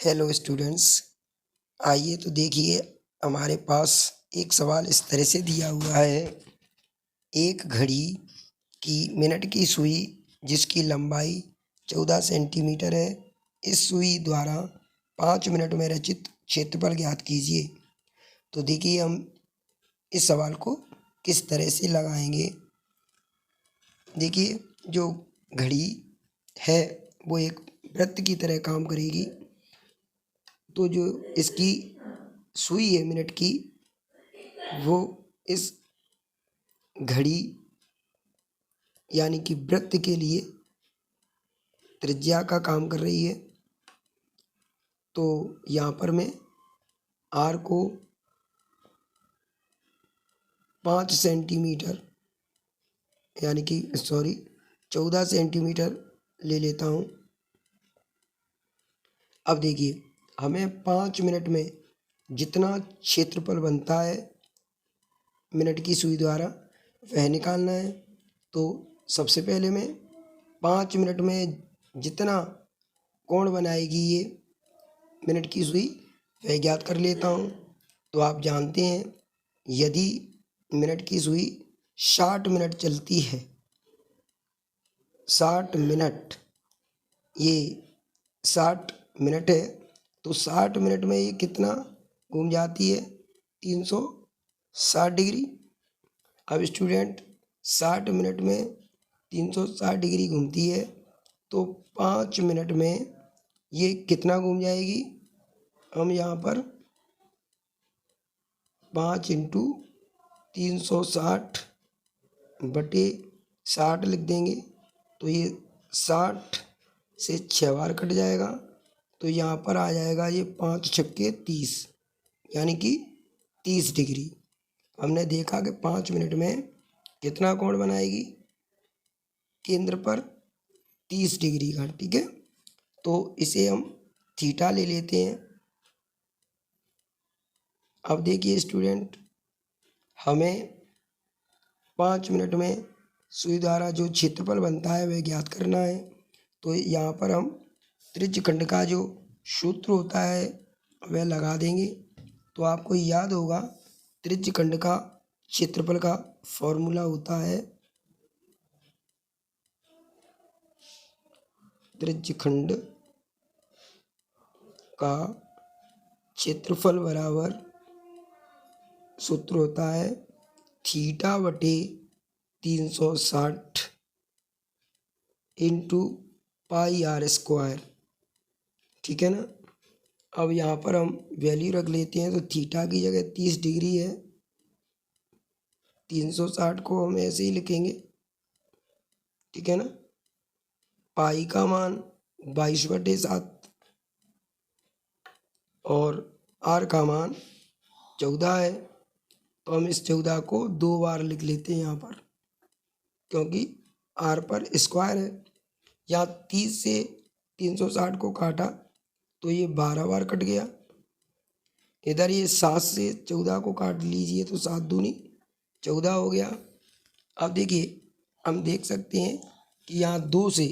Hello students, आइए तो देखिए हमारे पास एक सवाल इस तरह से दिया हुआ है। एक घड़ी की मिनट की सुई जिसकी लंबाई 14 सेंटीमीटर है, इस सुई द्वारा 5 मिनट में रचित क्षेत्रफल ज्ञात कीजिए। तो देखिए हम इस सवाल को किस तरह से लगाएंगे। देखिए जो घड़ी है वो एक वृत्त की तरह काम करेगी। तो जो इसकी सुई है मिनट की, वो इस घड़ी यानी कि वृत्त के लिए त्रिज्या का काम कर रही है। तो यहाँ पर मैं आर को 5 सेंटीमीटर यानी कि 14 सेंटीमीटर ले लेता हूँ। अब देखिए हमें 5 मिनट में जितना क्षेत्रफल बनता है मिनट की सुई द्वारा वह निकालना है। तो सबसे पहले मैं 5 मिनट में जितना कोण बनाएगी ये मिनट की सुई वह ज्ञात कर लेता हूँ। तो आप जानते हैं यदि मिनट की सुई 60 मिनट चलती है, 60 मिनट, ये 60 मिनट है, तो 60 मिनट में ये कितना घूम जाती है? 360 डिग्री। अब स्टूडेंट 60 मिनट में 360 डिग्री घूमती है, तो 5 मिनट में ये कितना घूम जाएगी? हम यहाँ पर 5 इंटू 360 बटे 60 लिख देंगे। तो ये 60 से 6 बार कट जाएगा, तो यहाँ पर आ जाएगा ये 5 छक्के 30 यानी कि 30 डिग्री। हमने देखा कि 5 मिनट में कितना कोण बनाएगी? केंद्र पर 30 डिग्री का, ठीक है। तो इसे हम थीटा ले लेते हैं। अब देखिए स्टूडेंट, हमें 5 मिनट में सुई द्वारा जो क्षेत्रफल बनता है वह ज्ञात करना है। तो यहाँ पर हम त्रिज्यखंड का जो सूत्र होता है वह लगा देंगे। तो आपको याद होगा त्रिज्यखंड का क्षेत्रफल का फॉर्मूला होता है त्रिज्यखंड का क्षेत्रफल बराबर सूत्र होता है थीटा बटे 360 इंटू पाई आर स्क्वायर, ठीक है ना। अब यहाँ पर हम वैल्यू रख लेते हैं। तो थीटा की जगह 30 डिग्री है, 360 को हम ऐसे ही लिखेंगे, ठीक है ना। पाई का मान 22/7 और आर का मान 14 है। तो हम इस 14 को 2 बार लिख लेते हैं यहाँ पर, क्योंकि आर पर स्क्वायर है। यहाँ 30 से 360 को काटा तो ये 12 बार कट गया। इधर ये 7 से 14 को काट लीजिए तो 7 दूनी 14 हो गया। अब देखिए हम देख सकते हैं कि यहाँ 2 से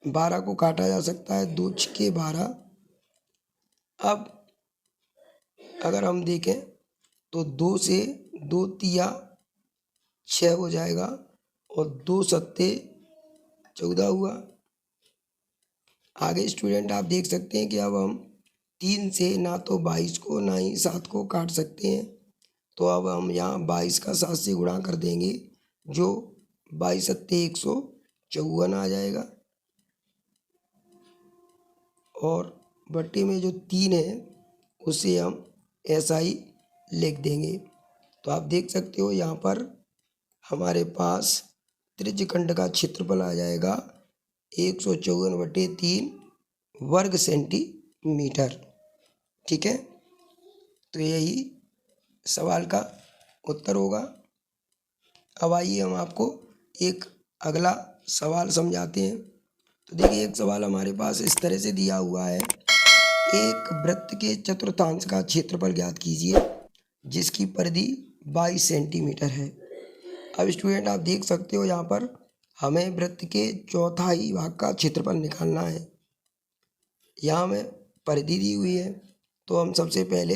12 को काटा जा सकता है, 2 छक्के 12। अब अगर हम देखें तो 2 से 2 तिया 6 हो जाएगा और 2 सत्ते 14 हुआ। आगे स्टूडेंट आप देख सकते हैं कि अब हम 3 से ना तो 22 को ना ही 7 को काट सकते हैं। तो अब हम यहाँ 22 का 7 से गुणा कर देंगे, जो 22 सत्ते 154 आ जाएगा। और बट्टे में जो 3 है उसे हम ऐसा ही लिख देंगे। तो आप देख सकते हो यहाँ पर हमारे पास त्रिज्यखंड का क्षेत्रफल आ जाएगा 154/3 वर्ग सेंटीमीटर, ठीक है। तो यही सवाल का उत्तर होगा। अब आइए हम आपको एक अगला सवाल समझाते हैं। तो देखिए एक सवाल हमारे पास इस तरह से दिया हुआ है, एक वृत्त के चतुर्थांश का क्षेत्रफल ज्ञात कीजिए जिसकी परिधि 22 सेंटीमीटर है। अब स्टूडेंट आप देख सकते हो यहाँ पर हमें वृत्त के चौथाई भाग का क्षेत्रफल निकालना है। यहाँ हमें परिधि दी हुई है, तो हम सबसे पहले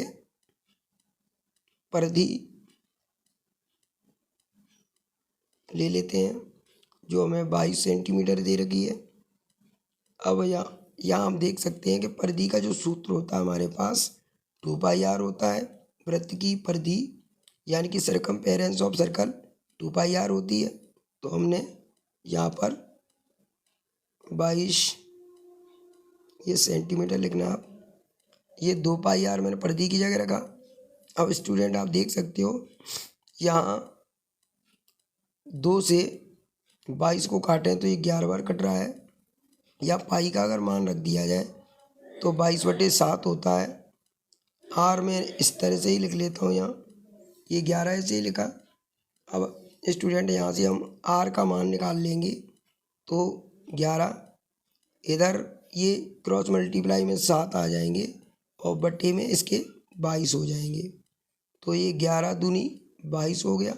परिधि ले लेते हैं जो हमें 22 सेंटीमीटर दे रखी है। अब यहाँ हम देख सकते हैं कि परिधि का जो सूत्र होता है हमारे पास 2πr होता है। वृत्त की परिधि यानी कि सरकमफेरेंस ऑफ सर्कल 2πr होती है। तो हमने यहाँ पर 22 ये सेंटीमीटर लिखना, आप ये 2πr मैंने परिधि की जगह रखा। अब स्टूडेंट आप देख सकते हो यहाँ 2 से 22 को काटें तो ये 11 बार कट रहा है, या पाई का अगर मान रख दिया जाए तो 22/7 होता है। आर में इस तरह से ही लिख लेता हूँ, यहाँ ये 11 ऐसे ही लिखा। अब स्टूडेंट यहाँ से हम आर का मान निकाल लेंगे तो 11, इधर ये क्रॉस मल्टीप्लाई में 7 आ जाएंगे और बट्टे में इसके 22 हो जाएंगे। तो ये 11 दूनी 22 हो गया।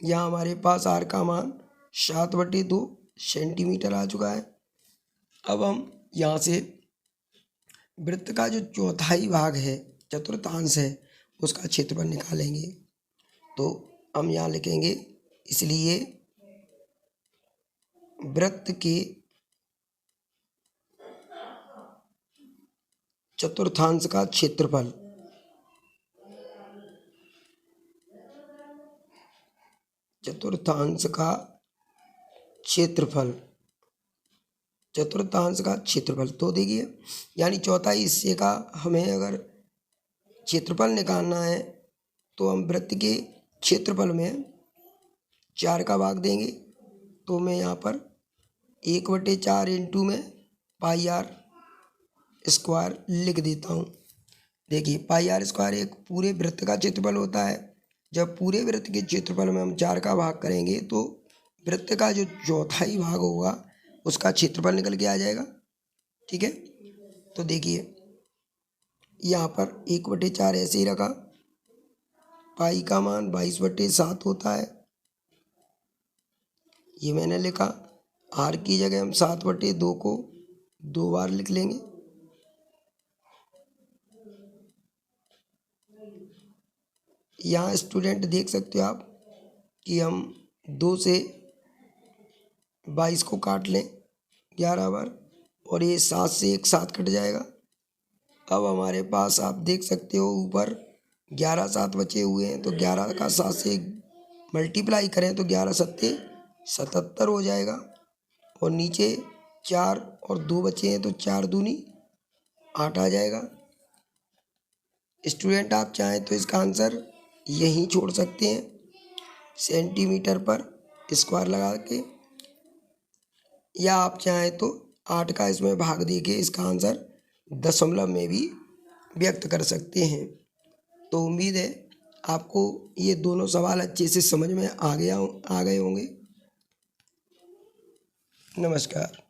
यहाँ हमारे पास आर का मान 7/2 सेंटीमीटर आ चुका है। अब हम यहाँ से वृत्त का जो चौथाई भाग है, चतुर्थांश है, उसका क्षेत्रफल निकालेंगे। तो हम यहाँ लिखेंगे, इसलिए वृत्त के चतुर्थांश का क्षेत्रफल चतुर्थांश का क्षेत्रफल तो देखिए, यानी चौथाई हिस्से का हमें अगर क्षेत्रफल निकालना है तो हम वृत्त के क्षेत्रफल में 4 का भाग देंगे। तो मैं यहाँ पर 1/4 इंटू में πr स्क्वायर लिख देता हूँ। देखिए πr स्क्वायर एक पूरे वृत्त का क्षेत्रफल होता है। जब पूरे वृत्त के क्षेत्रफल में हम 4 का भाग करेंगे तो वृत्त का जो चौथाई भाग होगा उसका क्षेत्रफल निकल के आ जाएगा। ठीक है, तो देखिए यहाँ पर 1/4 ऐसे ही रखा, पाई का मान 22/7 होता है, ये मैंने लिखा। आर की जगह हम 7/2 को 2 बार लिख लेंगे। यहाँ स्टूडेंट देख सकते हो आप कि हम 2 से 22 को काट लें 11 बार, और ये 7 से एक 7 कट जाएगा। अब हमारे पास आप देख सकते हो ऊपर 11 7 बचे हुए हैं, तो 11 का 7 से मल्टीप्लाई करें तो 11 7 77 हो जाएगा, और नीचे 4 और 2 बचे हैं तो 4 दूनी 8 आ जाएगा। स्टूडेंट आप चाहें तो इसका आंसर यहीं छोड़ सकते हैं, सेंटीमीटर पर स्क्वायर लगा के, या आप चाहें तो 8 का इसमें भाग दे के इसका आंसर दशमलव में भी व्यक्त कर सकते हैं। तो उम्मीद है आपको ये दोनों सवाल अच्छे से समझ में आ गए होंगे। नमस्कार।